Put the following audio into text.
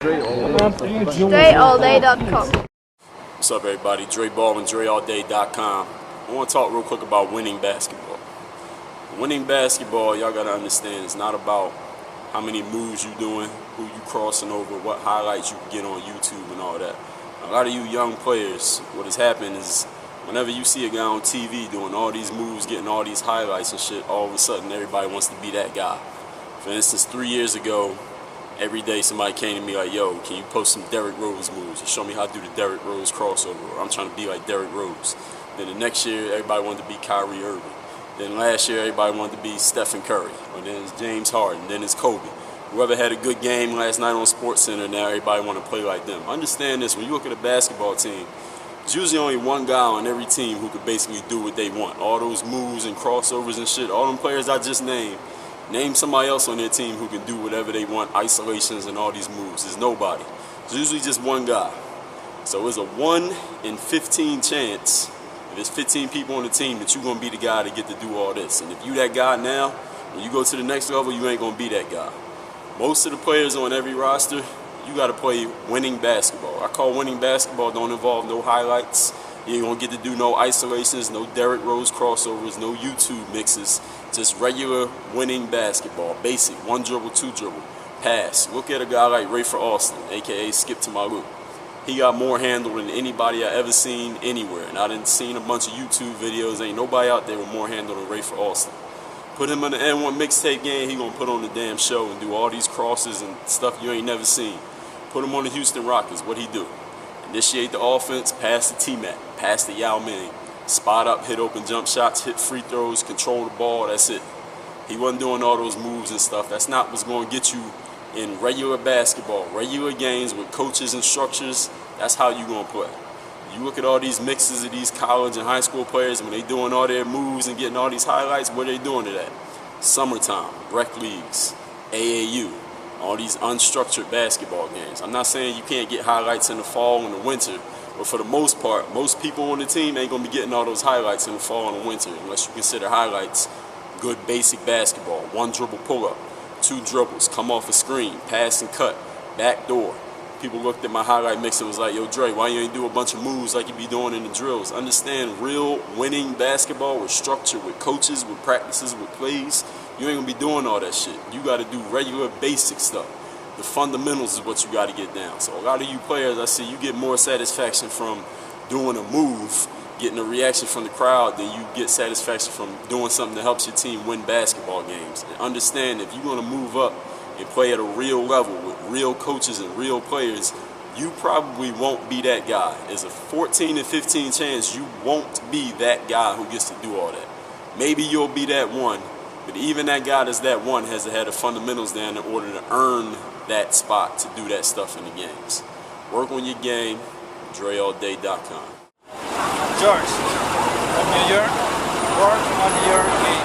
DreAllDay.com. What's up, everybody? Dre Baldwin, DreAllDay.com. I want to talk real quick about winning basketball. Winning basketball, y'all got to understand, it's not about how many moves you doing, who you crossing over, what highlights you can get on YouTube and all that. A lot of you young players, what has happened is whenever you see a guy on TV doing all these moves, getting all these highlights and shit, all of a sudden everybody wants to be that guy. For instance, 3 years ago, every day somebody came to me like, yo, can you post some Derrick Rose moves or show me how to do the Derrick Rose crossover, or I'm trying to be like Derrick Rose. Then the next year, everybody wanted to be Kyrie Irving. Then last year, everybody wanted to be Stephen Curry. Or then it's James Harden, then it's Kobe. Whoever had a good game last night on SportsCenter, now everybody want to play like them. Understand this, when you look at a basketball team, there's usually only one guy on every team who could basically do what they want. All those moves and crossovers and shit, all them players I just named, name somebody else on their team who can do whatever they want, isolations and all these moves. There's nobody. It's usually just one guy. So it's a 1 in 15 chance, if there's 15 people on the team, that you're going to be the guy to get to do all this. And if you that guy now, when you go to the next level, you ain't going to be that guy. Most of the players on every roster, you got to play winning basketball. I call winning basketball don't involve no highlights. You ain't going to get to do no isolations, no Derrick Rose crossovers, no YouTube mixes. Just regular winning basketball. Basic. 1 dribble, 2 dribble. Pass. Look at a guy like Rafer Alston, a.k.a. Skip to my Luke. He got more handle than anybody I ever seen anywhere. And I done seen a bunch of YouTube videos. Ain't nobody out there with more handle than Rafer Alston. Put him in the N1 mixtape game, he going to put on the damn show and do all these crosses and stuff you ain't never seen. Put him on the Houston Rockets. What'd he do? Initiate the offense, pass the T-Mac, pass the Yao Ming, spot up, hit open jump shots, hit free throws, control the ball, that's it. He wasn't doing all those moves and stuff. That's not what's going to get you in regular basketball, regular games with coaches and structures. That's how you going to play. You look at all these mixes of these college and high school players, when they doing all their moves and getting all these highlights, where they doing it at? Summertime, rec leagues, AAU. All these unstructured basketball games. I'm not saying you can't get highlights in the fall and the winter, but for the most part, most people on the team ain't going to be getting all those highlights in the fall and the winter, unless you consider highlights good basic basketball. 1 dribble pull-up, 2 dribbles, come off a screen, pass and cut, back door. People looked at my highlight mix and was like, yo, Dre, why you ain't do a bunch of moves like you be doing in the drills? Understand, real winning basketball with structure, with coaches, with practices, with plays, you ain't gonna be doing all that shit. You gotta do regular basic stuff. The fundamentals is what you gotta get down. So a lot of you players, I see you get more satisfaction from doing a move, getting a reaction from the crowd, than you get satisfaction from doing something that helps your team win basketball games. And understand, if you're gonna move up and play at a real level with real coaches and real players, you probably won't be that guy. There's a 14 to 15 chance you won't be that guy who gets to do all that. Maybe you'll be that one, but even that guy that's that one has to have the fundamentals down in order to earn that spot to do that stuff in the games. Work on your game, DreAllDay.com. George, from New York, work on your game.